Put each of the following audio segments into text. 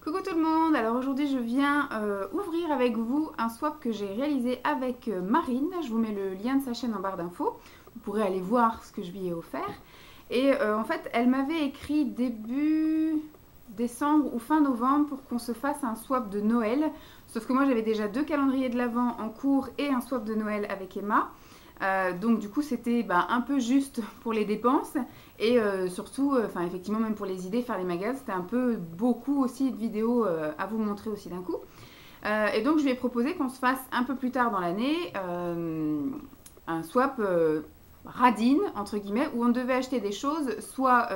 Coucou tout le monde, alors aujourd'hui je viens ouvrir avec vous un swap que j'ai réalisé avec Marine. Je vous mets le lien de sa chaîne en barre d'infos, vous pourrez aller voir ce que je lui ai offert. Et en fait elle m'avait écrit début décembre ou fin novembre pour qu'on se fasse un swap de Noël. Sauf que moi j'avais déjà 2 calendriers de l'Avent en cours et un swap de Noël avec Emma. Donc du coup c'était un peu juste pour les dépenses et surtout, effectivement même pour les idées, faire les magasins, c'était un peu beaucoup aussi de vidéos à vous montrer aussi d'un coup. Et donc je lui ai proposé qu'on se fasse un peu plus tard dans l'année un swap radine entre guillemets où on devait acheter des choses soit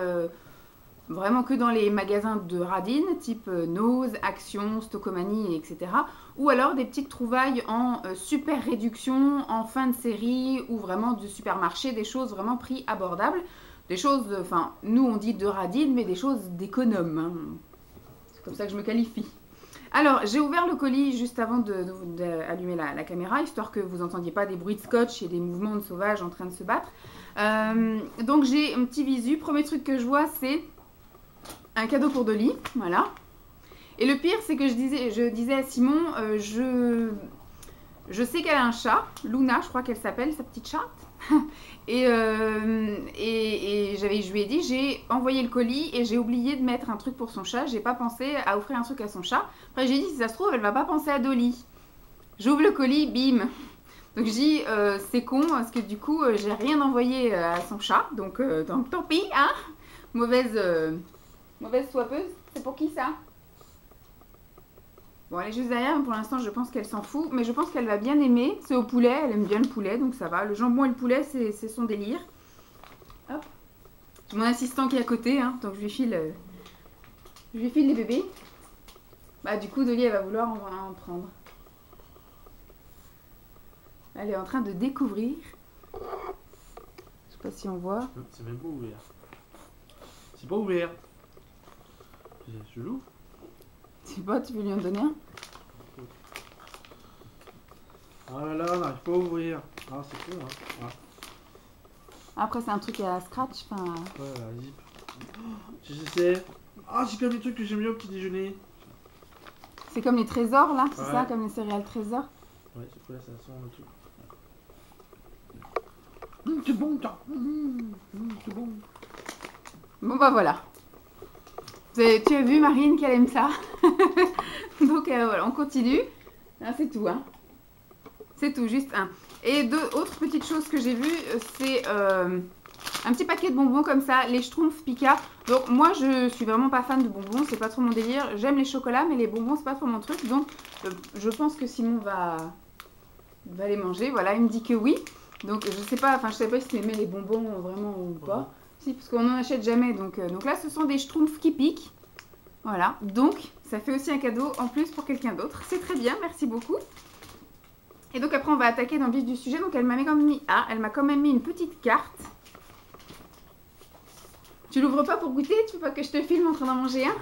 vraiment que dans les magasins de radine, type Nose, Action, Stocomanie, etc. Ou alors des petites trouvailles en super réduction, en fin de série, ou vraiment du supermarché, des choses vraiment prix abordables. Des choses, nous on dit de radine, mais des choses d'économe. Hein. C'est comme ça que je me qualifie. Alors, j'ai ouvert le colis juste avant d'allumer la caméra, histoire que vous n'entendiez pas des bruits de scotch et des mouvements de sauvages en train de se battre. Donc j'ai un petit visu. Premier truc que je vois, c'est un cadeau pour Dolly, voilà. Et le pire, c'est que je disais à Simon, je sais qu'elle a un chat, Luna, je crois qu'elle s'appelle, sa petite chatte. et je lui ai dit, j'ai envoyé le colis et j'ai oublié de mettre un truc pour son chat. J'ai pas pensé à offrir un truc à son chat. Après, j'ai dit, si ça se trouve, elle va pas penser à Dolly. J'ouvre le colis, bim. Donc je dis, c'est con, parce que du coup, j'ai rien envoyé à son chat. Donc tant pis, hein. Mauvaise swappeuse. C'est pour qui ça? Bon, elle est juste derrière, mais pour l'instant, je pense qu'elle s'en fout. Mais je pense qu'elle va bien aimer. C'est au poulet, elle aime bien le poulet, donc ça va. Le jambon et le poulet, c'est son délire. Hop. J'ai mon assistant qui est à côté, hein, donc je lui file les bébés. Bah, du coup, Dolly, elle va vouloir en prendre. Elle est en train de découvrir. Je sais pas si on voit. C'est même pas ouvert. C'est pas ouvert. Je l'ouvre. Je sais pas, tu veux lui en donner un? Oh là là, on n'arrive pas à ouvrir. Ah, c'est con, hein. Ah. Après, c'est un truc à scratch. Ouais, la zip. Je sais. Ah, c'est comme les trucs que j'aime bien au petit déjeuner. C'est comme les trésors, là, c'est Ouais. ça, comme les céréales trésors. Ouais, c'est quoi, ça sent le truc. C'est bon, ça. C'est bon. Bon, bah voilà. Tu as vu, Marine, qu'elle aime ça. Donc, voilà, on continue. Ah, c'est tout, hein. C'est tout, juste un. Et deux autres petites choses que j'ai vues, c'est un petit paquet de bonbons comme ça, les Schtroumpfs Pika. Donc moi je suis vraiment pas fan de bonbons, c'est pas trop mon délire. J'aime les chocolats mais les bonbons c'est pas trop mon truc. Donc je pense que Simon va les manger. Voilà, il me dit que oui. Donc je sais pas si tu aimais les bonbons vraiment ou pas. Si, parce qu'on n'en achète jamais. Donc là ce sont des Schtroumpfs qui piquent. Voilà, donc ça fait aussi un cadeau en plus pour quelqu'un d'autre. C'est très bien, merci beaucoup. Et donc après on va attaquer dans le vif du sujet. Donc elle m'a quand même mis une petite carte. Tu l'ouvres pas pour goûter? Tu veux pas que je te filme en train d'en manger un?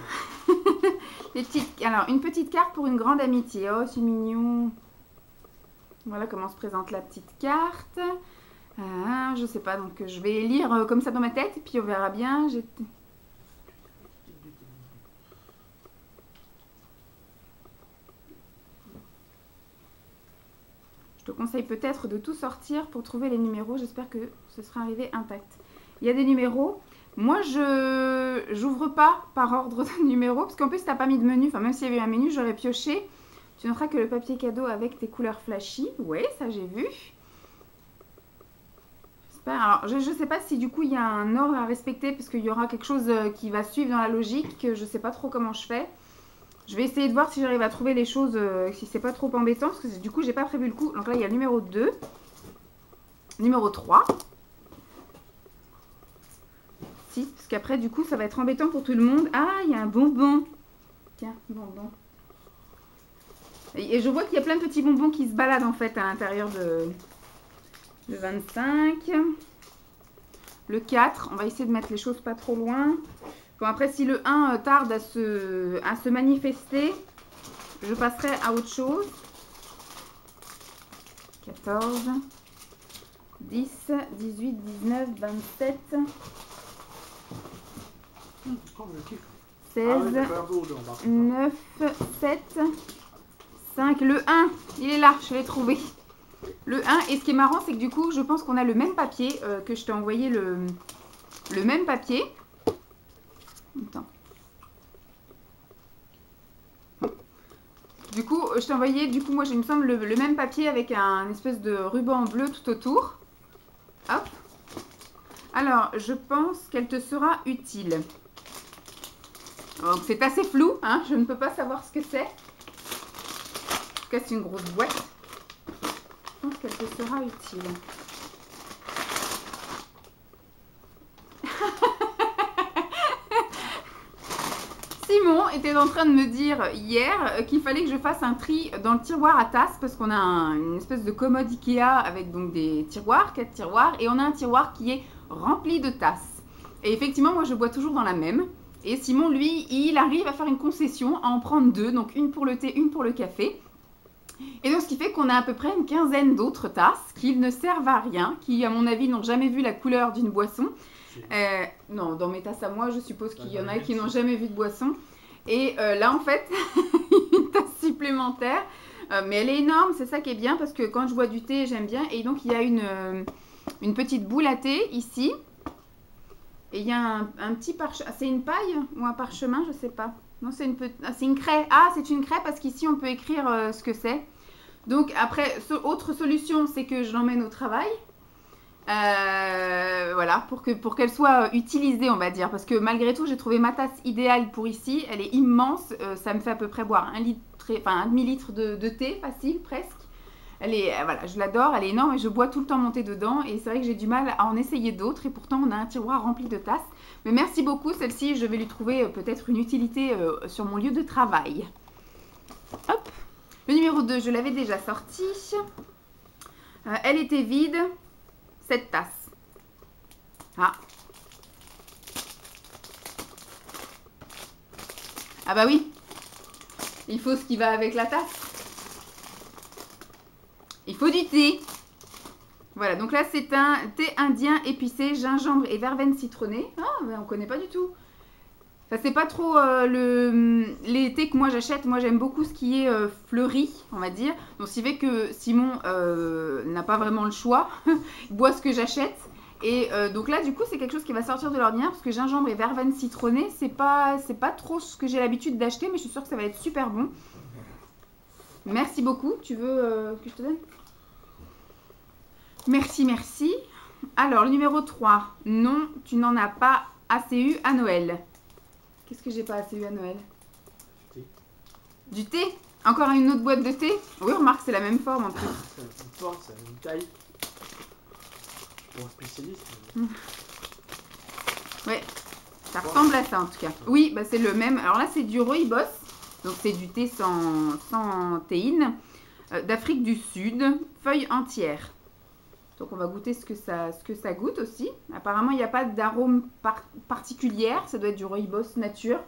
Alors une petite carte pour une grande amitié. Oh c'est mignon. Voilà comment se présente la petite carte. Je sais pas, donc je vais lire comme ça dans ma tête et puis on verra bien. Je te conseille peut-être de tout sortir pour trouver les numéros. J'espère que ce sera arrivé intact. Il y a des numéros. Moi, je n'ouvre pas par ordre de numéro, parce qu'en plus, tu n'as pas mis de menu. Enfin, même s'il y avait eu un menu, j'aurais pioché. Tu noteras que le papier cadeau avec tes couleurs flashy. Oui, ça j'ai vu. J'espère. Alors, je ne sais pas si du coup, il y a un ordre à respecter, parce qu'il y aura quelque chose qui va suivre dans la logique, que je ne sais pas trop comment je fais. Je vais essayer de voir si j'arrive à trouver les choses, si c'est pas trop embêtant, parce que du coup, j'ai pas prévu le coup. Donc là, il y a le numéro 2, numéro 3. 6, parce qu'après, du coup, ça va être embêtant pour tout le monde. Ah, il y a un bonbon. Tiens, bonbon. Et je vois qu'il y a plein de petits bonbons qui se baladent, en fait, à l'intérieur de 25. Le 4, on va essayer de mettre les choses pas trop loin. Bon, après, si le 1 tarde à se manifester, je passerai à autre chose. 14, 10, 18, 19, 27... 16, t'as fait un peu haut dedans, par contre. 9, 7, 5. Le 1, il est là, je l'ai trouvé. Le 1, et ce qui est marrant, c'est que du coup, je pense qu'on a le même papier, que je t'ai envoyé le même papier. Attends. Du coup, je t'ai envoyé, moi, il me semble, le même papier avec un espèce de ruban bleu tout autour. Hop. Alors, je pense qu'elle te sera utile. Donc, c'est assez flou, hein, je ne peux pas savoir ce que c'est. En tout cas, c'est une grosse boîte. Je pense qu'elle te sera utile. Simon était en train de me dire hier qu'il fallait que je fasse un tri dans le tiroir à tasses parce qu'on a une espèce de commode Ikea avec donc des tiroirs, 4 tiroirs, et on a un tiroir qui est rempli de tasses. Et effectivement, moi je bois toujours dans la même. Et Simon, lui, il arrive à faire une concession, à en prendre 2, donc une pour le thé, une pour le café. Et donc ce qui fait qu'on a à peu près une quinzaine d'autres tasses qui ne servent à rien, qui à mon avis n'ont jamais vu la couleur d'une boisson. Non, dans mes tasses à moi, je suppose qu'il y en a qui n'ont jamais vu de boisson. Et là, en fait, une tasse supplémentaire. Mais elle est énorme, c'est ça qui est bien, parce que quand je bois du thé, j'aime bien. Et donc, il y a une petite boule à thé ici. Et il y a un petit parchemin. C'est une paille ou un parchemin, je sais pas. Non, c'est une craie. Ah, c'est une craie parce qu'ici, on peut écrire ce que c'est. Donc, après, autre solution, c'est que je l'emmène au travail. Voilà, pour qu'elle soit utilisée, on va dire. Parce que malgré tout, j'ai trouvé ma tasse idéale pour ici. Elle est immense. Ça me fait à peu près boire un demi-litre de thé, facile, presque. Voilà, je l'adore, elle est énorme et je bois tout le temps mon thé dedans. Et c'est vrai que j'ai du mal à en essayer d'autres. Et pourtant, on a un tiroir rempli de tasses. Mais merci beaucoup, celle-ci, je vais lui trouver peut-être une utilité sur mon lieu de travail. Hop. Le numéro 2, je l'avais déjà sorti. Elle était vide. Cette tasse. Ah. Ah bah oui. Il faut ce qui va avec la tasse. Il faut du thé. Voilà, donc là c'est un thé indien épicé, gingembre et verveine citronnée. Ah, bah on connaît pas du tout. Ça c'est pas trop les thés que moi j'achète. Moi j'aime beaucoup ce qui est fleuri, on va dire. Donc ce qui fait que Simon n'a pas vraiment le choix. Il boit ce que j'achète. Et donc là du coup c'est quelque chose qui va sortir de l'ordinaire parce que gingembre et verveine citronnée c'est pas trop ce que j'ai l'habitude d'acheter, mais je suis sûre que ça va être super bon. Merci beaucoup. Tu veux que je te donne? Merci, merci. Alors le numéro 3. Non, tu n'en as pas assez eu à Noël. Qu'est-ce que j'ai pas assez eu à Noël? Du thé. Encore une autre boîte de thé? Oui, remarque, c'est la même forme en plus. C'est la même forme, c'est la même taille. Pour un spécialiste. Ouais, ça ressemble à ça en tout cas. Oui, bah c'est le même. Alors là, c'est du rooibos. Donc c'est du thé sans théine. D'Afrique du Sud. Feuilles entières. Donc on va goûter ce que ça goûte aussi. Apparemment, il n'y a pas d'arôme particulière. Ça doit être du rooibos nature.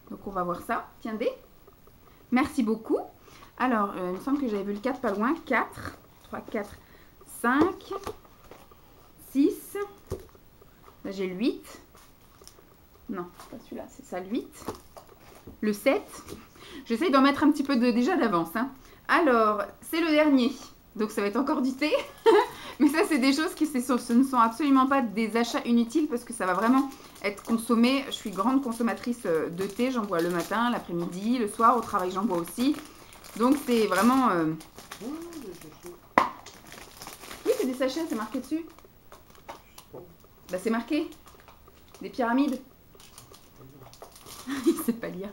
Donc on va voir ça. Tiens, des. Merci beaucoup. Alors, il me semble que j'avais vu le 4 pas loin. 4, 3, 4, 5, 6. Là, j'ai le 8. Non, c'est pas celui-là, c'est ça le 8. Le 7. J'essaye d'en mettre un petit peu déjà d'avance. Hein. Alors, c'est le dernier. Donc, ça va être encore du thé. Mais ça, c'est des choses ce ne sont absolument pas des achats inutiles parce que ça va vraiment être consommé. Je suis grande consommatrice de thé. J'en bois le matin, l'après-midi, le soir. Au travail, j'en bois aussi. Donc, c'est vraiment... Oui, c'est des sachets, c'est marqué dessus. Bah, c'est marqué. Des pyramides. Il ne sait pas lire.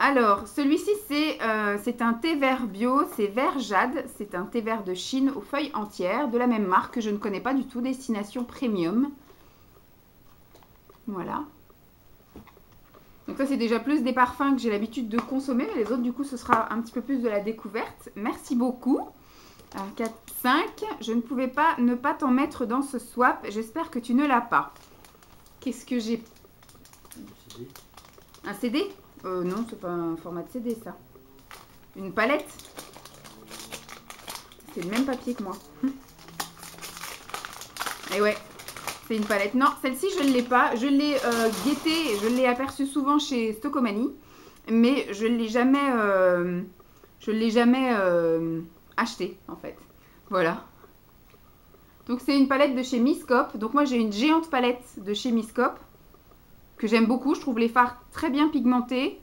Alors, celui-ci, c'est un thé vert bio, c'est vert jade, c'est un thé vert de Chine aux feuilles entières, de la même marque que je ne connais pas du tout, destination premium. Voilà. Donc ça, c'est déjà plus des parfums que j'ai l'habitude de consommer, mais les autres, du coup, ce sera un petit peu plus de la découverte. Merci beaucoup. 4, 5, je ne pouvais pas ne pas t'en mettre dans ce swap, j'espère que tu ne l'as pas. Qu'est-ce que j'ai? Un CD? Non, c'est pas un format de CD, ça. Une palette. C'est le même papier que moi. Et ouais, C'est une palette. Non, celle-ci, je ne l'ai pas. Je l'ai guettée, je l'ai aperçue souvent chez Stocomanie. Mais je ne l'ai jamais achetée, en fait. Voilà. Donc, c'est une palette de chez Miscope. Donc, moi, j'ai une géante palette de chez Miscope que j'aime beaucoup. Je trouve les fards très bien pigmentés.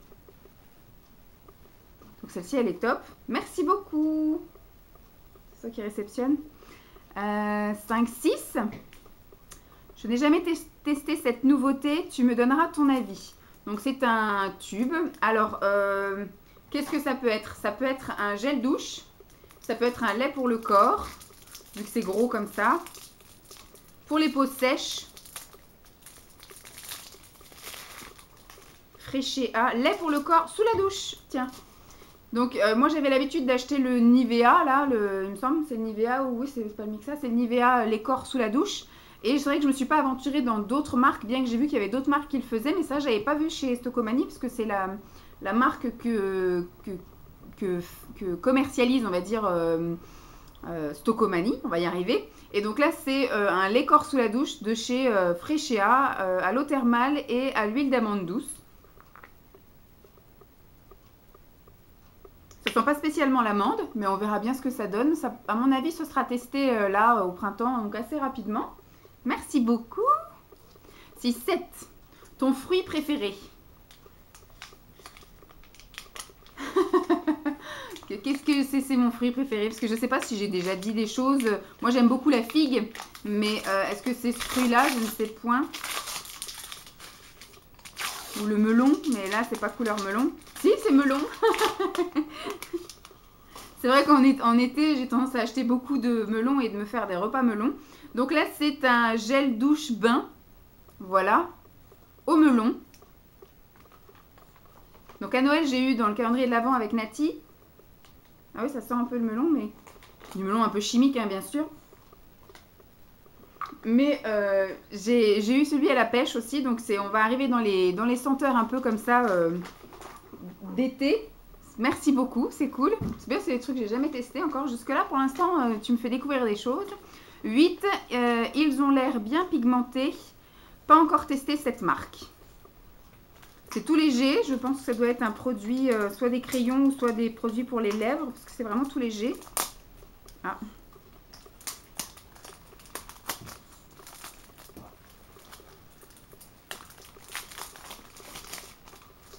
Donc, celle-ci, elle est top. Merci beaucoup. C'est ça qui réceptionne. 5, 6. Je n'ai jamais testé cette nouveauté. Tu me donneras ton avis. Donc, c'est un tube. Alors, qu'est-ce que ça peut être? Ça peut être un gel douche. Ça peut être un lait pour le corps. Vu que c'est gros comme ça. Pour les peaux sèches. Fréchéa. Lait pour le corps sous la douche. Tiens. Donc, moi, j'avais l'habitude d'acheter le Nivea. Là, il me semble c'est le Nivea. Ou oui, c'est pas le Mixa. C'est le Nivea, les corps sous la douche. Et c'est vrai que je ne me suis pas aventurée dans d'autres marques, bien que j'ai vu qu'il y avait d'autres marques qui le faisaient, mais ça, je n'avais pas vu chez Stocomanie, parce que c'est la marque que commercialise, on va dire, Stocomanie, on va y arriver. Et donc là, c'est un lait corps sous la douche de chez Fréchéa, à l'eau thermale et à l'huile d'amande douce. Ça sent pas spécialement l'amande, mais on verra bien ce que ça donne. Ça, à mon avis, ce sera testé là au printemps, donc assez rapidement. Merci beaucoup. 6, 7. Ton fruit préféré. Qu'est-ce que c'est mon fruit préféré? Parce que je ne sais pas si j'ai déjà dit des choses. Moi, j'aime beaucoup la figue. Mais est-ce que c'est ce fruit-là? Je ne sais point. Ou le melon. Mais là, c'est pas couleur melon. Si, c'est melon. C'est vrai qu'en été, j'ai tendance à acheter beaucoup de melons et de me faire des repas melons. Donc là, c'est un gel douche bain. Voilà. Au melon. Donc à Noël, j'ai eu dans le calendrier de l'Avent avec Nati. Ah oui, ça sent un peu le melon, mais du melon un peu chimique, hein, bien sûr. Mais j'ai eu celui à la pêche aussi. Donc on va arriver dans les senteurs un peu comme ça d'été. Merci beaucoup, c'est cool. C'est bien, c'est des trucs que j'ai jamais testé encore. Jusque-là, pour l'instant, tu me fais découvrir des choses. 8, ils ont l'air bien pigmentés. Pas encore testé cette marque. C'est tout léger. Je pense que ça doit être un produit, soit des crayons ou soit des produits pour les lèvres. Parce que c'est vraiment tout léger. Ah.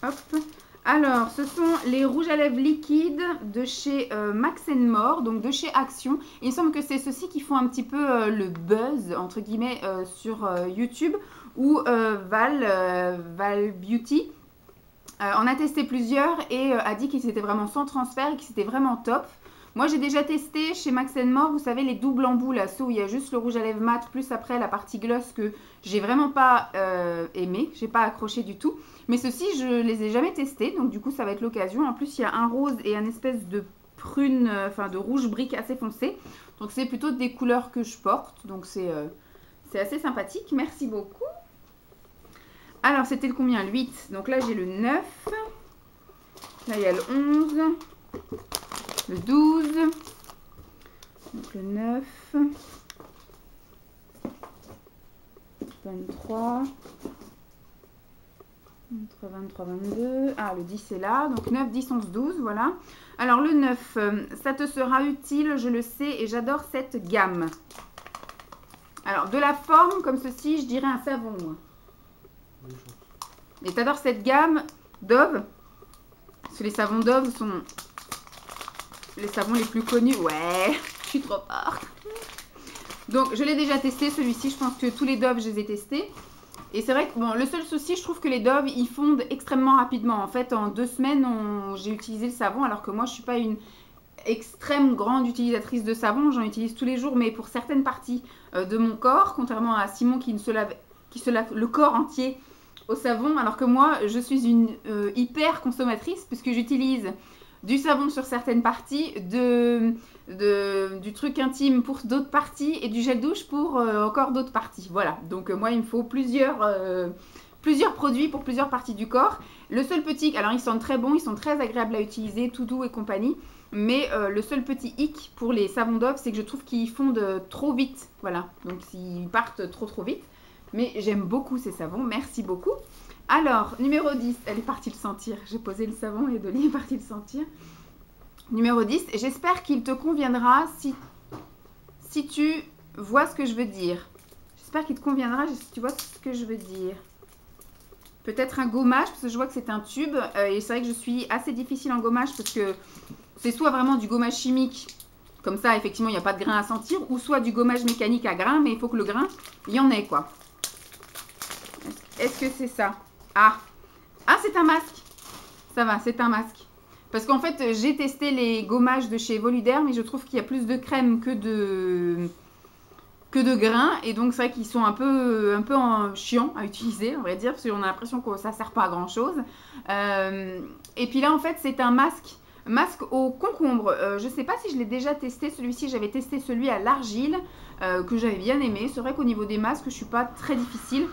Hop. Alors, ce sont les rouges à lèvres liquides de chez Max More, donc de chez Action. Il me semble que c'est ceux-ci qui font un petit peu le buzz, entre guillemets, sur YouTube, ou Val Beauty en a testé plusieurs et a dit qu'ils étaient vraiment sans transfert et qu'ils étaient vraiment top. Moi, j'ai déjà testé chez Max More, vous savez, les doubles embouts, là, ceux où il y a juste le rouge à lèvres mat, plus après la partie gloss que j'ai vraiment pas aimé, j'ai pas accroché du tout. Mais ceux-ci, je les ai jamais testés, donc du coup, ça va être l'occasion. En plus, il y a un rose et un espèce de prune, enfin de rouge brique assez foncé. Donc, c'est plutôt des couleurs que je porte, donc c'est assez sympathique. Merci beaucoup. Alors, c'était le combien? Le 8. Donc là, j'ai le 9. Là, il y a le 11. Le 12. Donc le 9. 23. Entre 23, 22. Ah, le 10 est là. Donc 9, 10, 11, 12. Voilà. Alors le 9, ça te sera utile, je le sais, et j'adore cette gamme. Alors, de la forme comme ceci, je dirais un savon, moi. Et t'adores cette gamme Dove. Parce que les savons Dove sont les savons les plus connus. Ouais, je suis trop forte. Donc, je l'ai déjà testé, celui-ci. Je pense que tous les Dove, je les ai testés. Et c'est vrai que, bon, le seul souci, je trouve que les Dove, ils fondent extrêmement rapidement. En fait, en 2 semaines, j'ai utilisé le savon, alors que moi, je ne suis pas une extrême grande utilisatrice de savon. J'en utilise tous les jours, mais pour certaines parties de mon corps, contrairement à Simon qui se lave le corps entier au savon, alors que moi, je suis une hyper consommatrice, puisque j'utilise du savon sur certaines parties, du truc intime pour d'autres parties et du gel douche pour encore d'autres parties. Voilà, donc moi il me faut plusieurs produits pour plusieurs parties du corps. Le seul petit, alors ils sont très bons, ils sont très agréables à utiliser, tout doux et compagnie. Mais le seul petit hic pour les savons Dove, c'est que je trouve qu'ils fondent trop vite. Voilà, donc ils partent trop vite. Mais j'aime beaucoup ces savons, merci beaucoup. Alors, numéro 10, elle est partie le sentir. J'ai posé le savon et Dolly est partie le sentir. Numéro 10, j'espère qu'il te conviendra si tu vois ce que je veux dire. J'espère qu'il te conviendra si tu vois ce que je veux dire. Peut-être un gommage, parce que je vois que c'est un tube. Et c'est vrai que je suis assez difficile en gommage, parce que c'est soit vraiment du gommage chimique, comme ça, effectivement, il n'y a pas de grain à sentir, ou soit du gommage mécanique à grain, mais il faut que le grain, il y en ait, quoi. Est-ce que c'est ça? Ah, c'est un masque. Ça va, c'est un masque. Parce qu'en fait, j'ai testé les gommages de chez Voluderm, mais je trouve qu'il y a plus de crème que de grains. Et donc, c'est vrai qu'ils sont un peu chiants à utiliser, on va dire, parce qu'on a l'impression que ça ne sert pas à grand-chose. Et puis là, en fait, c'est un masque au concombre. Je ne sais pas si je l'ai déjà testé, celui-ci. J'avais testé celui à l'argile, que j'avais bien aimé. C'est vrai qu'au niveau des masques, je ne suis pas très difficile.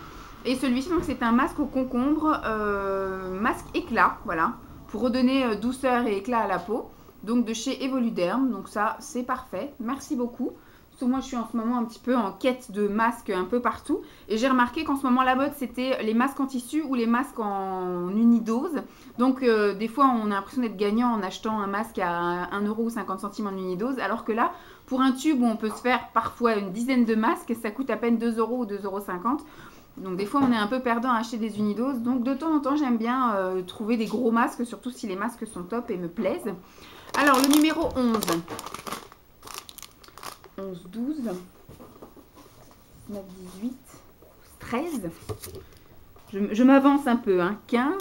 Et celui-ci, donc, c'est un masque au concombre, masque éclat, voilà, pour redonner douceur et éclat à la peau. Donc, de chez Evoluderm. Donc, ça, c'est parfait. Merci beaucoup. Surtout, moi, je suis en ce moment un petit peu en quête de masques un peu partout. Et j'ai remarqué qu'en ce moment, la mode, c'était les masques en tissu ou les masques en unidose. Donc, des fois, on a l'impression d'être gagnant en achetant un masque à 1,50 € en unidose. Alors que là, pour un tube où on peut se faire parfois une dizaine de masques, ça coûte à peine 2 € ou 2,50 €. Donc des fois on est un peu perdant à acheter des unidoses. Donc de temps en temps j'aime bien trouver des gros masques, surtout si les masques sont top et me plaisent. Alors le numéro 11. 11, 12, 19, 18, 13. Je m'avance un peu. 15,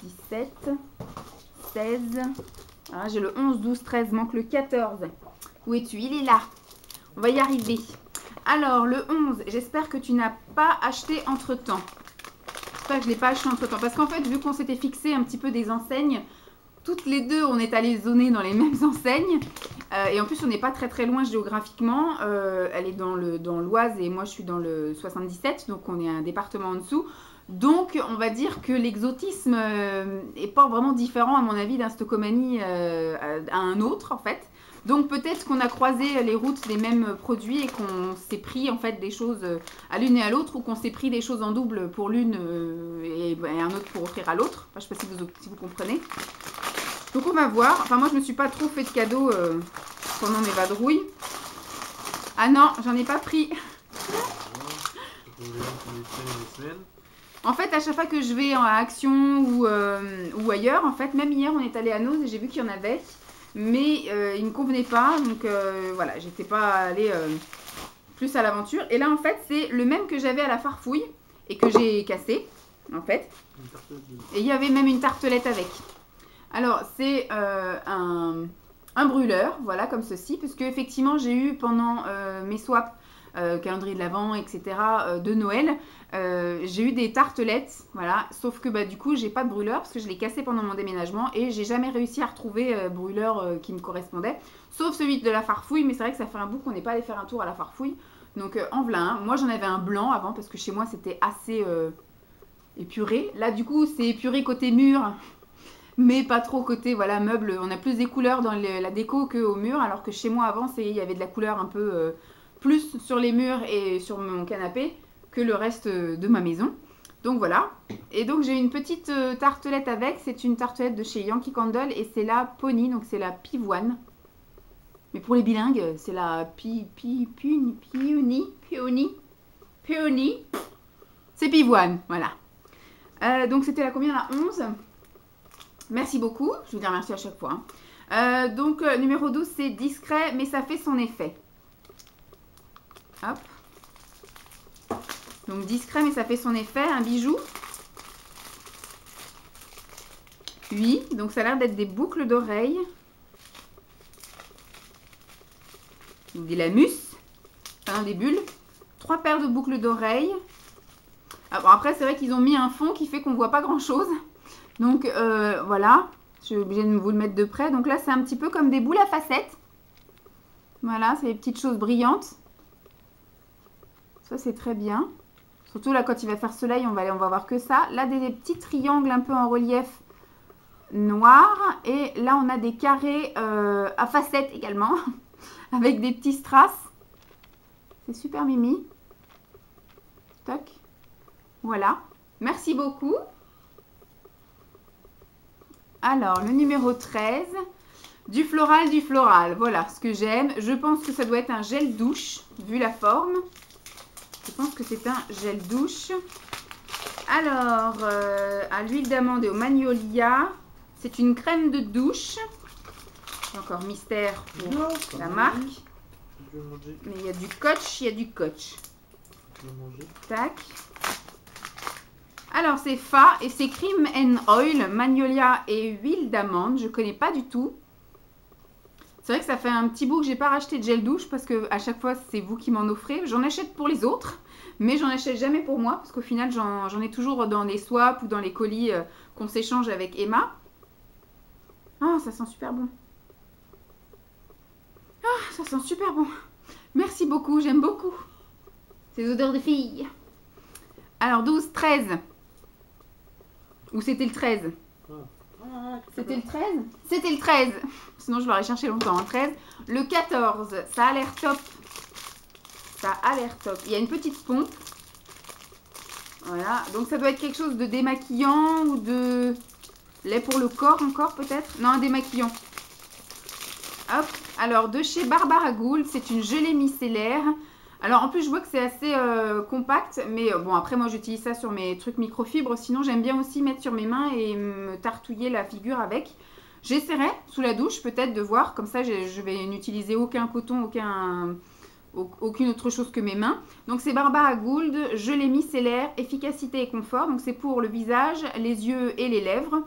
17, 16. Ah, j'ai le 11, 12, 13. Manque le 14. Où es-tu? Il est là. On va y arriver. Alors, le 11, j'espère que tu n'as pas acheté entre-temps. J'espère que je ne l'ai pas acheté entre-temps. Parce qu'en fait, vu qu'on s'était fixé un petit peu des enseignes, toutes les deux, on est allé zoner dans les mêmes enseignes. Et en plus, on n'est pas très très loin géographiquement. Elle est dans l'Oise et moi, je suis dans le 77. Donc, on est un département en dessous. Donc, on va dire que l'exotisme n'est pas vraiment différent, à mon avis, d'un Stocomanie à un autre, en fait. Donc peut-être qu'on a croisé les routes des mêmes produits et qu'on s'est pris en fait des choses à l'une et à l'autre, ou qu'on s'est pris des choses en double pour l'une et un autre pour offrir à l'autre. Enfin, je ne sais pas si vous comprenez. Donc on va voir. Enfin moi je ne me suis pas trop fait de cadeaux pendant mes vadrouilles. Ah non, j'en ai pas pris. En fait, à chaque fois que je vais à Action ou ailleurs, en fait, même hier on est allé à Noz et j'ai vu qu'il y en avait. Mais il ne me convenait pas, donc voilà, j'étais pas allée plus à l'aventure. Et là, en fait, c'est le même que j'avais à la Farfouille et que j'ai cassé, en fait. Et il y avait même une tartelette avec. Alors, c'est un brûleur, voilà, comme ceci, puisque effectivement, j'ai eu pendant mes swaps, calendrier de l'Avent, etc., de Noël, j'ai eu des tartelettes, voilà, sauf que bah, du coup j'ai pas de brûleur parce que je l'ai cassé pendant mon déménagement et j'ai jamais réussi à retrouver brûleur qui me correspondait, sauf celui de la Farfouille. Mais c'est vrai que ça fait un bout qu'on n'est pas allé faire un tour à la Farfouille, donc en voilà un. Moi j'en avais un blanc avant parce que chez moi c'était assez épuré. Là du coup c'est épuré côté mur, mais pas trop côté voilà meuble. On a plus des couleurs dans la déco qu'au mur, alors que chez moi avant il y avait de la couleur un peu plus sur les murs et sur mon canapé que le reste de ma maison. Donc voilà. Et donc j'ai une petite tartelette avec. C'est une tartelette de chez Yankee Candle et c'est la Pony, donc c'est la pivoine. Mais pour les bilingues, c'est la peony. C'est pivoine, voilà. Donc c'était la combien? La 11. Merci beaucoup. Je vous dis merci à chaque fois. Donc numéro 12, c'est discret, mais ça fait son effet. Hop. Donc discret, mais ça fait son effet. Un bijou. Oui, donc ça a l'air d'être des boucles d'oreilles. Des lamus. Enfin, des bulles. 3 paires de boucles d'oreilles. Ah, bon, après, c'est vrai qu'ils ont mis un fond qui fait qu'on ne voit pas grand-chose. Donc voilà. Je suis obligée de vous le mettre de près. Donc là, c'est un petit peu comme des boules à facettes. Voilà, c'est des petites choses brillantes. Ça, c'est très bien. Surtout là, quand il va faire soleil, on va voir que ça. Là, des petits triangles un peu en relief noir. Et là, on a des carrés à facettes également. Avec des petits strass. C'est super mimi. Toc. Voilà. Merci beaucoup. Alors, le numéro 13. Du floral, du floral. Voilà ce que j'aime. Je pense que ça doit être un gel douche, vu la forme. Je pense que c'est un gel douche. Alors, à l'huile d'amande et au magnolia. C'est une crème de douche. Encore mystère pour la marque. Mais il y a du coach, il y a du coach. Tac. Alors, c'est Fa et c'est Cream and Oil, magnolia et huile d'amande. Je ne connais pas du tout. C'est vrai que ça fait un petit bout que j'ai pas racheté de gel douche parce que à chaque fois c'est vous qui m'en offrez. J'en achète pour les autres, mais j'en achète jamais pour moi parce qu'au final j'en ai toujours dans les swaps ou dans les colis qu'on s'échange avec Emma. Ah, ça sent super bon. Ah, ça sent super bon. Merci beaucoup, j'aime beaucoup ces odeurs de filles. Alors 12, 13. Ou c'était le 13? C'était le 13? C'était le 13. Sinon, je l'aurais cherché longtemps. 13. Le 14, ça a l'air top. Ça a l'air top. Il y a une petite pompe. Voilà. Donc, ça doit être quelque chose de démaquillant ou de lait pour le corps encore, peut-être. Non, un démaquillant. Hop. Alors, de chez Barbara Gould, c'est une gelée micellaire. Alors, en plus, je vois que c'est assez compact. Mais bon, après, moi, j'utilise ça sur mes trucs microfibres. Sinon, j'aime bien aussi mettre sur mes mains et me tartouiller la figure avec. J'essaierai sous la douche, peut-être, de voir. Comme ça, je vais n'utiliser aucun coton, aucune autre chose que mes mains. Donc, c'est Barbara Gould, gelée micellaire, efficacité et confort. Donc, c'est pour le visage, les yeux et les lèvres.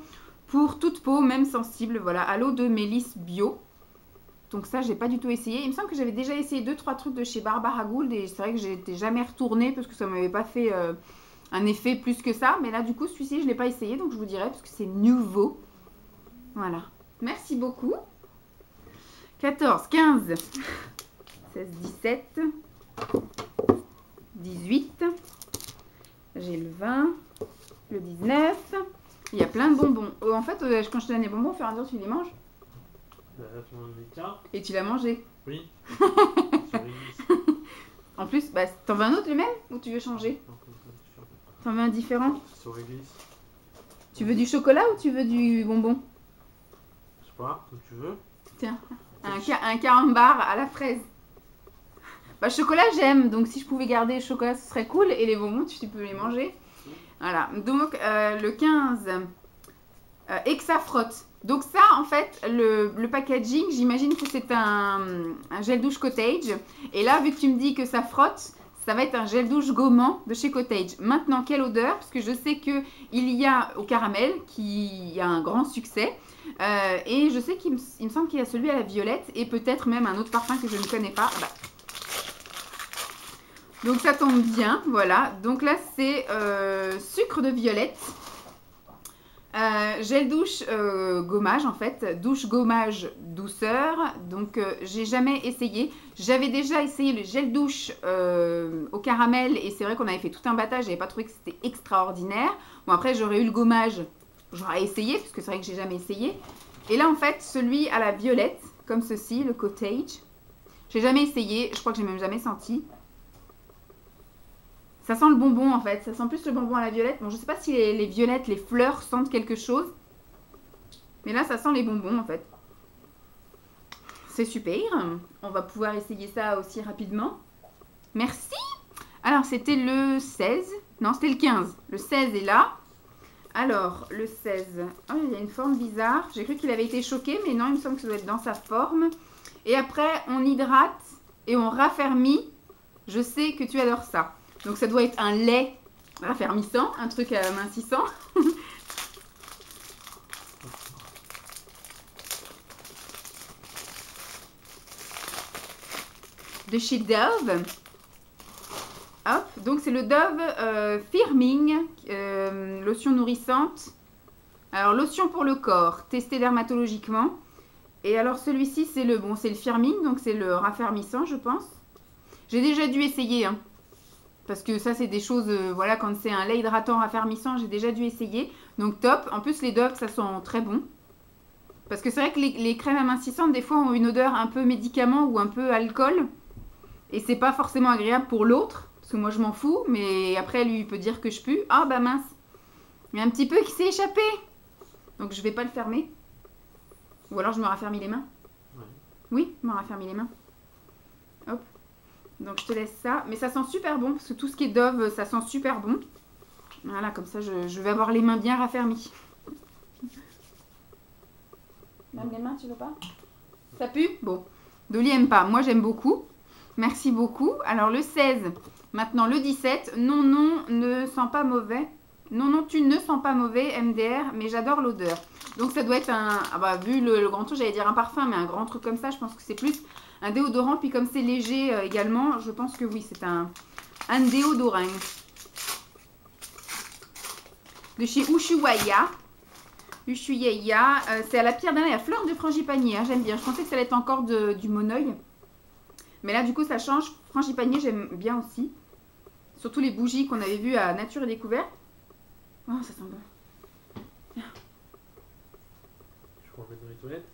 Pour toute peau, même sensible. Voilà, à l'eau de mélisse bio. Donc ça, j'ai pas du tout essayé. Il me semble que j'avais déjà essayé 2-3 trucs de chez Barbara Gould et c'est vrai que j'étais jamais retournée parce que ça m'avait pas fait un effet plus que ça. Mais là, du coup, celui-ci, je l'ai pas essayé, donc je vous dirai parce que c'est nouveau. Voilà. Merci beaucoup. 14, 15, 16, 17, 18. J'ai le 20, le 19. Il y a plein de bonbons. En fait, quand je te donne les bonbons, au fur et à mesure, tu les manges. Et tu l'as mangé? Oui. En plus, bah, t'en veux un autre le même ou tu veux changer? T'en veux un différent? Tu veux du chocolat ou tu veux du bonbon? Je sais pas, comme tu veux. Tiens, un carambar à la fraise. Bah, chocolat j'aime, donc si je pouvais garder le chocolat ce serait cool et les bonbons tu peux les manger. Voilà, donc le 15, et que ça frotte. Donc ça, en fait, le packaging, j'imagine que c'est un gel douche Cottage. Et là, vu que tu me dis que ça frotte, ça va être un gel douche gommant de chez Cottage. Maintenant, quelle odeur? Parce que je sais qu'il y a au caramel, qui a un grand succès. Et je sais qu'il me semble qu'il y a celui à la violette et peut-être même un autre parfum que je ne connais pas. Bah. Donc ça tombe bien, voilà. Donc là, c'est sucre de violette. Gel douche gommage en fait, douche gommage douceur, donc j'ai jamais essayé. J'avais déjà essayé le gel douche au caramel et c'est vrai qu'on avait fait tout un battage, j'avais pas trouvé que c'était extraordinaire. Bon après j'aurais eu le gommage, j'aurais essayé parce que c'est vrai que j'ai jamais essayé. Et là en fait celui à la violette, comme ceci, le Cottage, j'ai jamais essayé, je crois que j'ai même jamais senti. Ça sent le bonbon en fait, ça sent plus le bonbon à la violette. Bon, je sais pas si les violettes, les fleurs sentent quelque chose. Mais là, ça sent les bonbons en fait. C'est super. On va pouvoir essayer ça aussi rapidement. Merci. Alors, c'était le 16. Non, c'était le 15. Le 16 est là. Alors, le 16. Oh, il y a une forme bizarre. J'ai cru qu'il avait été choqué, mais non, il me semble que ça doit être dans sa forme. Et après, on hydrate et on raffermit. Je sais que tu adores ça. Donc ça doit être un lait raffermissant, un truc amincissant. De chez Dove. Hop, donc c'est le Dove Firming, lotion nourrissante. Alors lotion pour le corps, testé dermatologiquement. Et alors celui-ci c'est le Firming, donc c'est le raffermissant je pense. J'ai déjà dû essayer, hein. Parce que ça, c'est des choses, voilà, quand c'est un lait hydratant raffermissant, j'ai déjà dû essayer. Donc, top. En plus, les Dove, ça sent très bon. Parce que c'est vrai que les crèmes amincissantes, des fois, ont une odeur un peu médicament ou un peu alcool. Et c'est pas forcément agréable pour l'autre, parce que moi je m'en fous, mais après lui il peut dire que je pue. Ah bah mince, il y a un petit peu qui s'est échappé. Donc je vais pas le fermer. Ou alors je me raffermis les mains. Ouais. Oui, je me raffermis les mains. Hop. Donc je te laisse ça. Mais ça sent super bon, parce que tout ce qui est Dove, ça sent super bon. Voilà, comme ça je vais avoir les mains bien raffermies. Même les mains, tu veux pas? Ça pue? Bon. Dolly aime pas. Moi, j'aime beaucoup. Merci beaucoup. Alors, le 16. Maintenant, le 17. Non, non, ne sent pas mauvais. Non, non, tu ne sens pas mauvais, MDR, mais j'adore l'odeur. Donc, ça doit être un... Ah bah, vu le grand truc, j'allais dire un parfum, mais un grand truc comme ça, je pense que c'est plus un déodorant. Puis, comme c'est léger également, je pense que oui, c'est un déodorant. De chez Ushuaïa. Ushuaïa, c'est à la pierre d'Alain et à fleur de frangipanier, hein, j'aime bien. Je pensais que ça allait être encore du moneuil. Mais là, du coup, ça change. Frangipanier, j'aime bien aussi. Surtout les bougies qu'on avait vues à Nature et Découverte. Oh, ça sent bon. Je crois mettre dans les toilettes.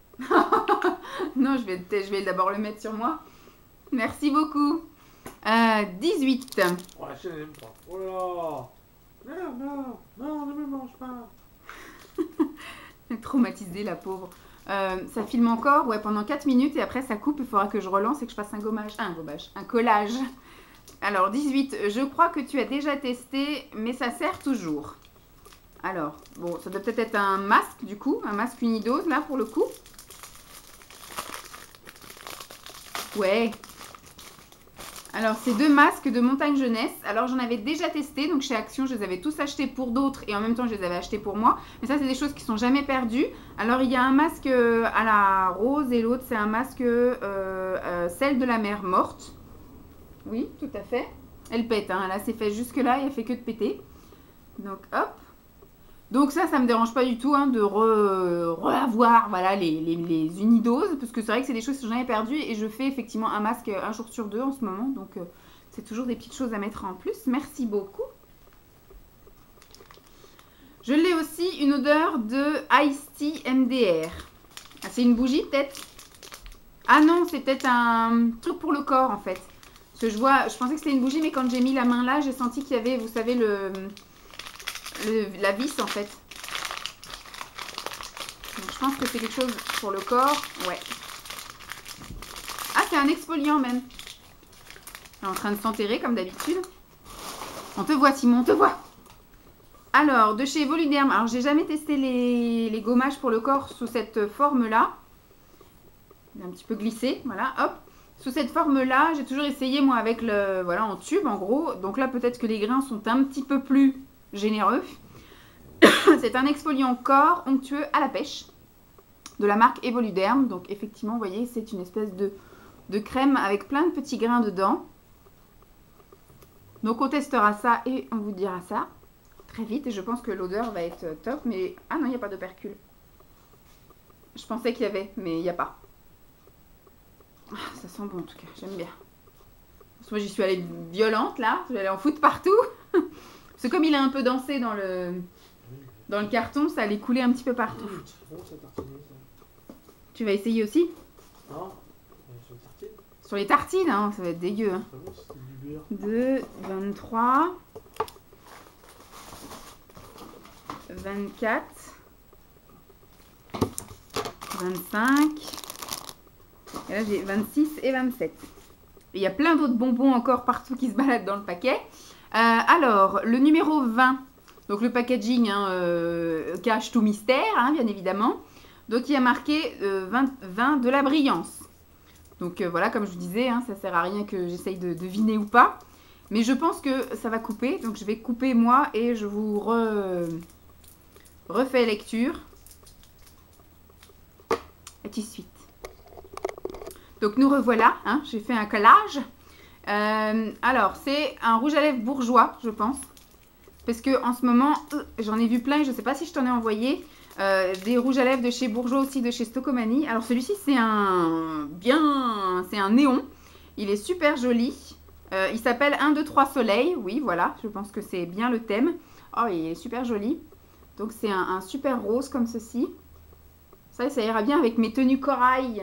Non, je vais d'abord le mettre sur moi. Merci beaucoup. 18. Oh, la chaîne, elle aime pas. Oh là là. Non, non, non, ne me mange pas. Traumatisée, la pauvre. Ça filme encore, ouais, pendant 4 minutes et après ça coupe. Il faudra que je relance et que je fasse un gommage. Un collage. Alors, 18. Je crois que tu as déjà testé, mais ça sert toujours. Alors, bon, ça doit peut-être être un masque du coup. Un masque unidose là pour le coup. Ouais. Alors, c'est 2 masques de montagne jeunesse. Alors, j'en avais déjà testé. Donc, chez Action, je les avais tous achetés pour d'autres. Et en même temps, je les avais achetés pour moi. Mais ça, c'est des choses qui sont jamais perdues. Alors, il y a un masque à la rose. Et l'autre, c'est un masque celle de la mer morte. Oui, tout à fait. Elle pète. Hein. Là, c'est fait jusque-là. Et elle fait que de péter. Donc, hop. Donc ça me dérange pas du tout hein, de reavoir voilà, les unidoses, parce que c'est vrai que c'est des choses que j'ai jamais perdues et je fais effectivement un masque un jour sur 2 en ce moment, donc c'est toujours des petites choses à mettre en plus. Merci beaucoup. Je l'ai aussi une odeur de Ice Tea MDR. Ah, c'est une bougie peut-être? Ah non, c'est peut-être un truc pour le corps en fait. Parce que je pensais que c'était une bougie, mais quand j'ai mis la main là, j'ai senti qu'il y avait, vous savez, la vis en fait. Donc, je pense que c'est quelque chose pour le corps. Ouais. Ah, c'est un exfoliant même. Elle est en train de s'enterrer comme d'habitude. On te voit Simon, on te voit. Alors, de chez Voluderm. Alors, j'ai jamais testé les gommages pour le corps sous cette forme-là. Il est un petit peu glissé. Voilà, hop. Sous cette forme-là, j'ai toujours essayé moi avec le... Voilà, en tube en gros. Donc là, peut-être que les grains sont un petit peu plus généreux. C'est un exfoliant corps onctueux à la pêche de la marque Evoluderm. Donc effectivement, vous voyez, c'est une espèce de crème avec plein de petits grains dedans. Donc on testera ça et on vous dira ça très vite. Et je pense que l'odeur va être top. Mais ah non, il n'y a pas d'opercule. Je pensais qu'il y avait, mais il n'y a pas. Ah, ça sent bon en tout cas, j'aime bien. Moi j'y suis allée violente là, je vais aller en foutre partout. Parce que comme il a un peu dansé dans le carton, ça allait couler un petit peu partout. Tu vas essayer aussi? Non, sur les tartines. Sur les tartines, hein, ça va être dégueu. Hein. 2, 23, 24, 25, et là j'ai 26 et 27. Et il y a plein d'autres bonbons encore partout qui se baladent dans le paquet. Alors, le numéro 20, donc le packaging hein, cache tout mystère, hein, bien évidemment. Donc il y a marqué 20 de la brillance. Donc voilà, comme je vous disais, hein, ça sert à rien que j'essaye de deviner ou pas. Mais je pense que ça va couper, donc je vais couper moi et je vous refais lecture. Et tout de suite. Donc nous revoilà, hein, j'ai fait un collage. Alors, c'est un rouge à lèvres bourgeois, je pense. Parce que en ce moment, j'en ai vu plein et je ne sais pas si je t'en ai envoyé. Des rouges à lèvres de chez Bourgeois aussi, de chez Stocomanie. Alors celui-ci, c'est un néon. Il est super joli. Il s'appelle 1, 2, 3 soleil. Oui, voilà, je pense que c'est bien le thème. Oh, il est super joli. Donc c'est un super rose comme ceci. Ça ira bien avec mes tenues corail.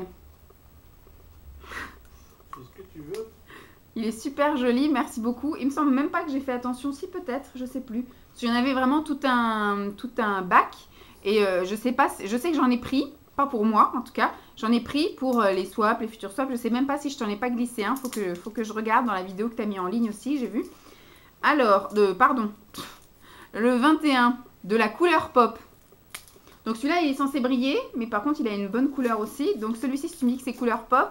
C'est ce que tu veux. Il est super joli, merci beaucoup. Il me semble même pas que j'ai fait attention, si peut-être, je sais plus. Parce qu'il y en avait vraiment tout un bac. Et je sais pas, je sais que j'en ai pris, pas pour moi en tout cas. J'en ai pris pour les swaps, les futurs swaps. Je sais même pas si je t'en ai pas glissé un. Faut que je regarde dans la vidéo que tu as mis en ligne aussi, j'ai vu. Alors, pardon, le 21 de la couleur pop. Donc celui-là, il est censé briller, mais par contre, il a une bonne couleur aussi. Donc celui-ci, si tu me dis que c'est couleur pop,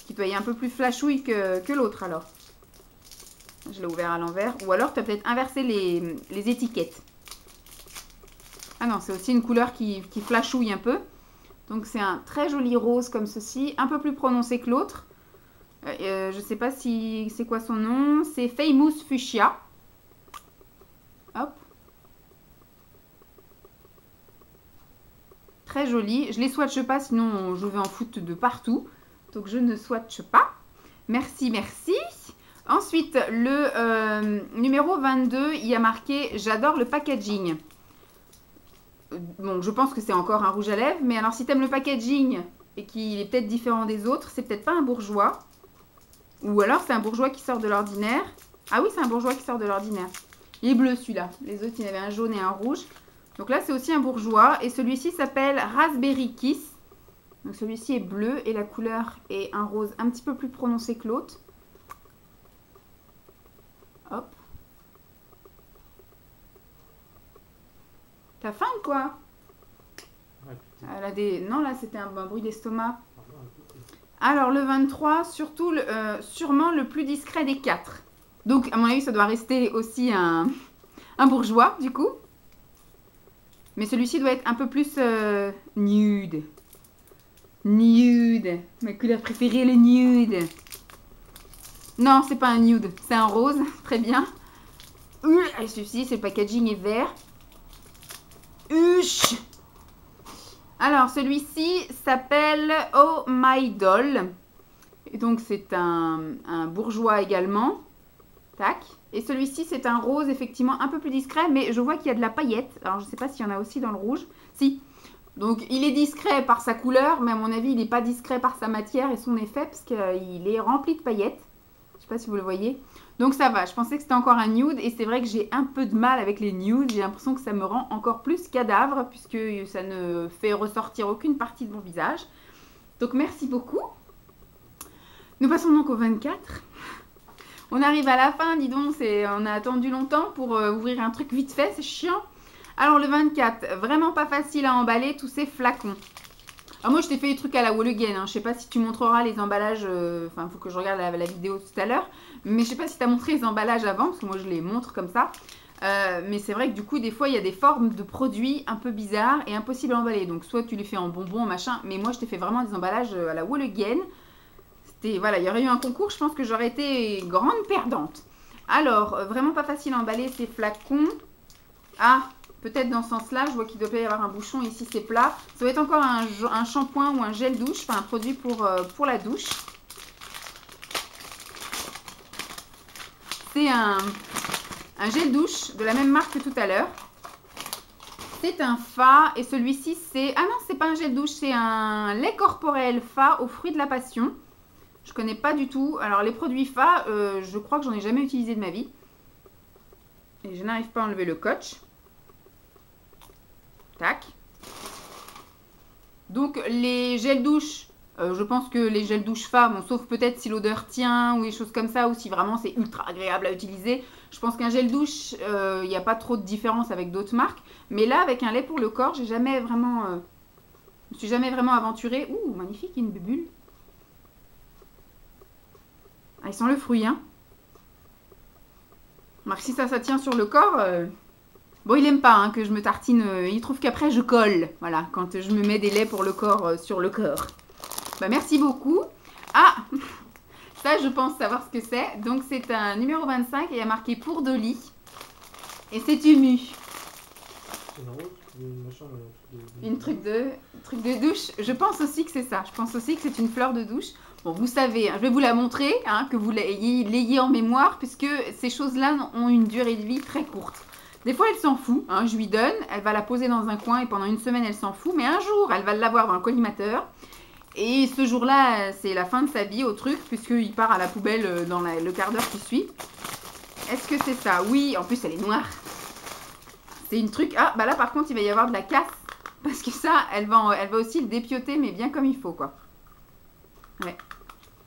qui doit être un peu plus flashouille que l'autre alors. Je l'ai ouvert à l'envers. Ou alors, tu as peut-être inversé les étiquettes. Ah non, c'est aussi une couleur qui flashouille un peu. Donc c'est un très joli rose comme ceci, un peu plus prononcé que l'autre. Je sais pas si c'est quoi son nom. C'est Famous Fuchsia. Hop. Très joli. Je les swatche pas, sinon je vais en foutre de partout. Donc je ne swatche pas. Merci, merci. Ensuite, le numéro 22, il y a marqué « J'adore le packaging ». Bon, je pense que c'est encore un rouge à lèvres. Mais alors, si tu aimes le packaging et qu'il est peut-être différent des autres, c'est peut-être pas un bourgeois. Ou alors, c'est un bourgeois qui sort de l'ordinaire. Ah oui, c'est un bourgeois qui sort de l'ordinaire. Il est bleu, celui-là. Les autres, il y avait un jaune et un rouge. Donc là, c'est aussi un bourgeois. Et celui-ci s'appelle Raspberry Kiss. Donc celui-ci est bleu et la couleur est un rose un petit peu plus prononcé que l'autre. Hop. T'as faim ou quoi? Elle a des... Non, là, c'était un bruit d'estomac. Alors, le 23, surtout, sûrement le plus discret des 4. Donc, à mon avis, ça doit rester aussi un bourgeois, du coup. Mais celui-ci doit être un peu plus nude. Nude. Ma couleur préférée, le nude. Non, c'est pas un nude, c'est un rose. Très bien. Et celui-ci, c'est le packaging est vert. Huch. Alors, celui-ci s'appelle Oh My Doll. Et donc, c'est un bourgeois également. Tac. Et celui-ci, c'est un rose, effectivement, un peu plus discret. Mais je vois qu'il y a de la paillette. Alors, je ne sais pas s'il y en a aussi dans le rouge. Si. Donc, il est discret par sa couleur. Mais à mon avis, il n'est pas discret par sa matière et son effet. Parce qu'il est rempli de paillettes. Je ne sais pas si vous le voyez. Donc ça va, je pensais que c'était encore un nude et c'est vrai que j'ai un peu de mal avec les nudes. J'ai l'impression que ça me rend encore plus cadavre puisque ça ne fait ressortir aucune partie de mon visage. Donc merci beaucoup. Nous passons donc au 24. On arrive à la fin, dis donc, on a attendu longtemps pour ouvrir un truc vite fait, c'est chiant. Alors le 24, vraiment pas facile à emballer tous ces flacons. Alors moi je t'ai fait des trucs à la wall again, hein. Je sais pas si tu montreras les emballages, enfin il faut que je regarde la vidéo tout à l'heure. Mais je sais pas si tu as montré les emballages avant, parce que moi je les montre comme ça. Mais c'est vrai que du coup des fois il y a des formes de produits un peu bizarres et impossibles à emballer. Donc soit tu les fais en bonbons, en machin, mais moi je t'ai fait vraiment des emballages à la wall again. C'était, voilà, il y aurait eu un concours, je pense que j'aurais été grande perdante. Alors, vraiment pas facile à emballer ces flacons. Ah, peut-être dans ce sens-là, je vois qu'il doit y avoir un bouchon, ici c'est plat. Ça va être encore un shampoing ou un gel douche, enfin un produit pour la douche. C'est un gel douche de la même marque que tout à l'heure. C'est un Fa et celui-ci c'est... Ah non, c'est pas un gel douche, c'est un lait corporel Fa aux fruits de la passion. Je connais pas du tout. Alors les produits Fa, je crois que j'en ai jamais utilisé de ma vie. Et je n'arrive pas à enlever le scotch. Tac. Donc les gels douche, je pense que les gels douche Fa, bon, sauf peut-être si l'odeur tient ou des choses comme ça, ou si vraiment c'est ultra agréable à utiliser. Je pense qu'un gel douche, il n'y a pas trop de différence avec d'autres marques. Mais là, avec un lait pour le corps, j'ai jamais vraiment... je me suis jamais vraiment aventurée. Ouh, magnifique, une bulle. Ah, il sent le fruit, hein. Alors si ça tient sur le corps... Bon, il aime pas hein, que je me tartine. Il trouve qu'après, je colle. Voilà, quand je me mets des laits pour le corps sur le corps. Bah, merci beaucoup. Ah, ça, je pense savoir ce que c'est. Donc, c'est un numéro 25 et il y a marqué pour Dolly. Et c'est Humu. Une truc de douche. Je pense aussi que c'est ça. Je pense aussi que c'est une fleur de douche. Bon, vous savez, hein, je vais vous la montrer, hein, que vous l'ayez en mémoire, puisque ces choses-là ont une durée de vie très courte. Des fois, elle s'en fout. Hein, je lui donne, elle va la poser dans un coin et pendant une semaine, elle s'en fout. Mais un jour, elle va l'avoir dans le collimateur. Et ce jour-là, c'est la fin de sa vie au truc, puisqu'il part à la poubelle dans le quart d'heure qui suit. Est-ce que c'est ça? Oui, en plus elle est noire. C'est une truc... Ah, bah là par contre il va y avoir de la casse. Parce que ça, elle va aussi le dépioter, mais bien comme il faut, quoi. Ouais.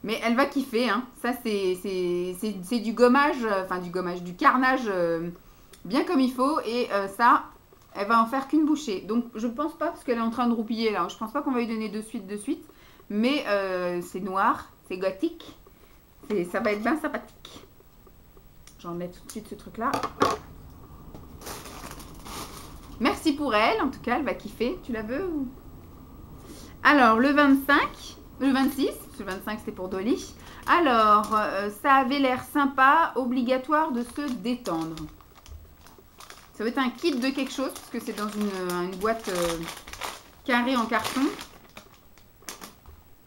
Mais elle va kiffer, hein. Ça c'est du gommage, enfin du gommage, du carnage bien comme il faut. Et ça, elle va en faire qu'une bouchée. Donc je pense pas, parce qu'elle est en train de roupiller là, je pense pas qu'on va lui donner de suite. Mais c'est noir, c'est gothique. Ça va être bien sympathique. J'enlève tout de suite ce truc-là. Merci pour elle, en tout cas, elle va kiffer. Tu la veux ou... Alors, le 25, le 26, parce que le 25 c'était pour Dolly. Alors, ça avait l'air sympa, obligatoire de se détendre. Ça va être un kit de quelque chose, parce que c'est dans une boîte carrée en carton.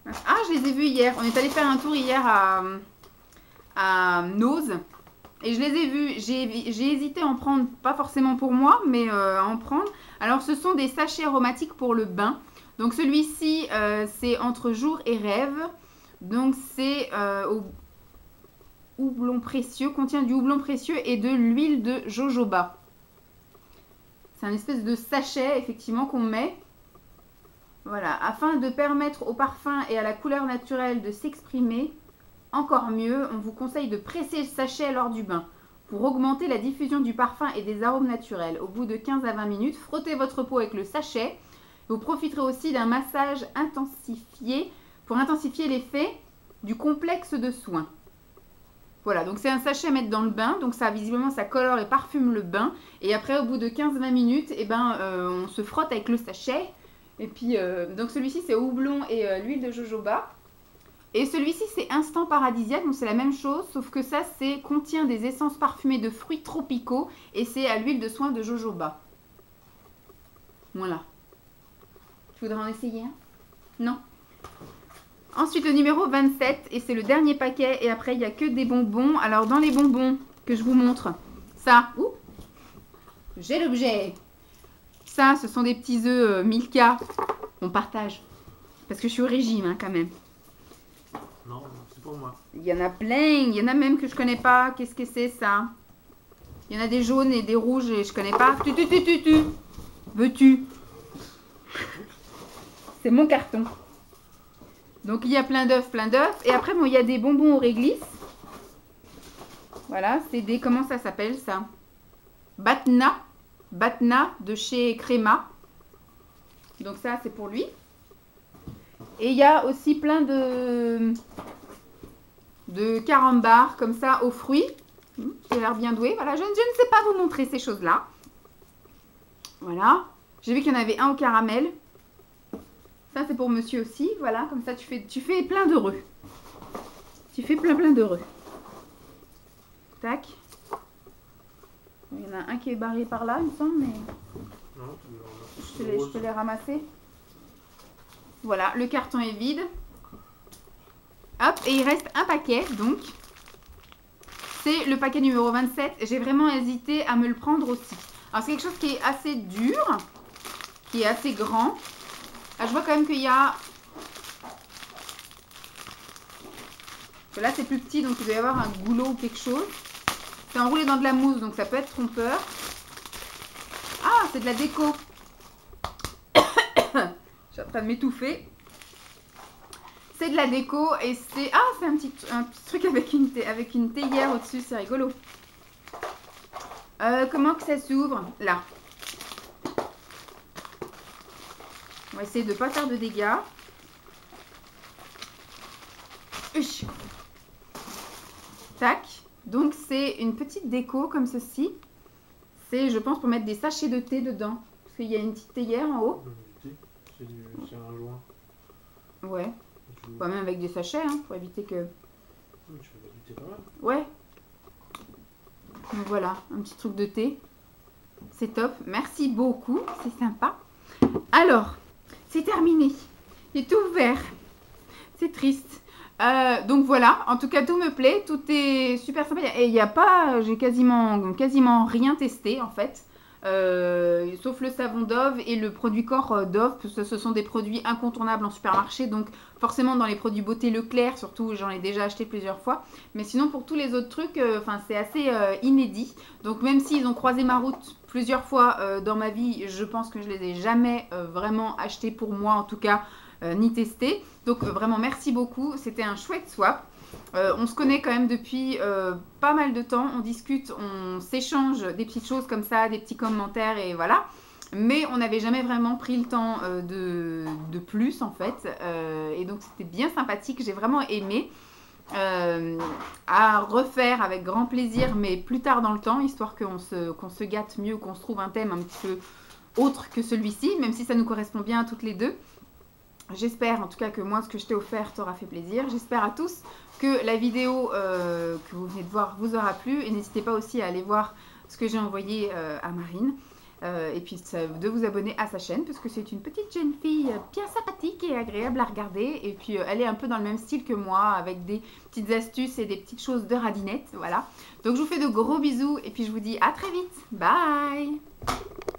Ah, je les ai vus hier. On est allé faire un tour hier à Nose. Et je les ai vus, j'ai hésité à en prendre, pas forcément pour moi, mais à en prendre. Alors ce sont des sachets aromatiques pour le bain. Donc celui-ci, c'est entre jour et rêve. Donc c'est au houblon précieux, contient du houblon précieux et de l'huile de jojoba. C'est un espèce de sachet, effectivement, qu'on met. Voilà, afin de permettre au parfum et à la couleur naturelle de s'exprimer. Encore mieux, on vous conseille de presser le sachet lors du bain pour augmenter la diffusion du parfum et des arômes naturels. Au bout de 15 à 20 minutes, frottez votre peau avec le sachet. Vous profiterez aussi d'un massage intensifié pour intensifier l'effet du complexe de soins. Voilà, donc c'est un sachet à mettre dans le bain. Donc ça, visiblement, ça colore et parfume le bain. Et après, au bout de 15-20 minutes, eh ben, on se frotte avec le sachet. Et puis, donc celui-ci, c'est houblon et l'huile de jojoba. Et celui-ci, c'est Instant Paradisiaque, donc c'est la même chose, sauf que ça, contient des essences parfumées de fruits tropicaux et c'est à l'huile de soin de jojoba. Voilà. Tu voudrais en essayer un? Non. Ensuite, le numéro 27, et c'est le dernier paquet, et après, il n'y a que des bonbons. Alors, dans les bonbons que je vous montre, ça, j'ai l'objet. Ça, ce sont des petits œufs Milka. On partage. Parce que je suis au régime, hein, quand même. Non, c'est pour moi. Il y en a plein, il y en a même que je connais pas. Qu'est-ce que c'est ça? Il y en a des jaunes et des rouges et je connais pas. Veux-tu? C'est mon carton. Donc il y a plein d'œufs. Et après, bon, il y a des bonbons au réglisse. Voilà, c'est des... Comment ça s'appelle ça? Batna. Batna de chez Crema. Donc ça, c'est pour lui. Et il y a aussi plein de carambars comme ça aux fruits. J'ai l'air bien douée. Voilà, je ne sais pas vous montrer ces choses-là. Voilà. J'ai vu qu'il y en avait un au caramel. Ça, c'est pour monsieur aussi. Voilà, comme ça, tu fais plein d'heureux. Tu fais plein d'heureux. Tac. Il y en a un qui est barré par là, il me semble, mais... Non, je te l'ai ramassé. Voilà, le carton est vide. Hop, et il reste un paquet, donc. C'est le paquet numéro 27. J'ai vraiment hésité à me le prendre aussi. Alors, c'est quelque chose qui est assez dur, qui est assez grand. Là, je vois quand même qu'il y a... Là, c'est plus petit, donc il doit y avoir un goulot ou quelque chose. C'est enroulé dans de la mousse, donc ça peut être trompeur. Ah, c'est de la déco. Je suis en train de m'étouffer. C'est de la déco et c'est... Ah, c'est un petit truc avec une théière au-dessus, c'est rigolo. Comment que ça s'ouvre? Là. On va essayer de ne pas faire de dégâts. Uch. Tac. Donc, c'est une petite déco comme ceci. C'est, je pense, pour mettre des sachets de thé dedans. Parce qu'il y a une petite théière en haut. C'est un joint. Ouais. Pas même avec des sachets, hein, pour éviter que... Tu vas éviter pas mal. Ouais. Donc voilà, un petit truc de thé. C'est top. Merci beaucoup. C'est sympa. Alors, c'est terminé. Il est tout ouvert. C'est triste. Donc voilà, en tout cas tout me plaît, tout est super sympa et il n'y a pas, j'ai quasiment rien testé en fait. sauf le savon Dove et le produit corps Dove, parce que ce sont des produits incontournables en supermarché, donc forcément dans les produits beauté Leclerc, surtout j'en ai déjà acheté plusieurs fois, mais sinon pour tous les autres trucs, c'est assez inédit, donc même s'ils ont croisé ma route plusieurs fois dans ma vie, je pense que je les ai jamais vraiment achetés pour moi en tout cas, ni testés, donc vraiment merci beaucoup, c'était un chouette swap. On se connaît quand même depuis pas mal de temps, on discute, on s'échange des petites choses comme ça, des petits commentaires et voilà. Mais on n'avait jamais vraiment pris le temps de plus en fait. Et donc c'était bien sympathique, j'ai vraiment aimé. À refaire avec grand plaisir, mais plus tard dans le temps, histoire qu'on se gâte mieux, qu'on se trouve un thème un petit peu autre que celui-ci, même si ça nous correspond bien à toutes les deux. J'espère en tout cas que moi, ce que je t'ai offert t'aura fait plaisir. J'espère à tous que la vidéo que vous venez de voir vous aura plu. Et n'hésitez pas aussi à aller voir ce que j'ai envoyé à Marine. Et puis de vous abonner à sa chaîne parce que c'est une petite jeune fille bien sympathique et agréable à regarder. Et puis elle est un peu dans le même style que moi avec des petites astuces et des petites choses de radinette. Voilà. Donc je vous fais de gros bisous et puis je vous dis à très vite. Bye!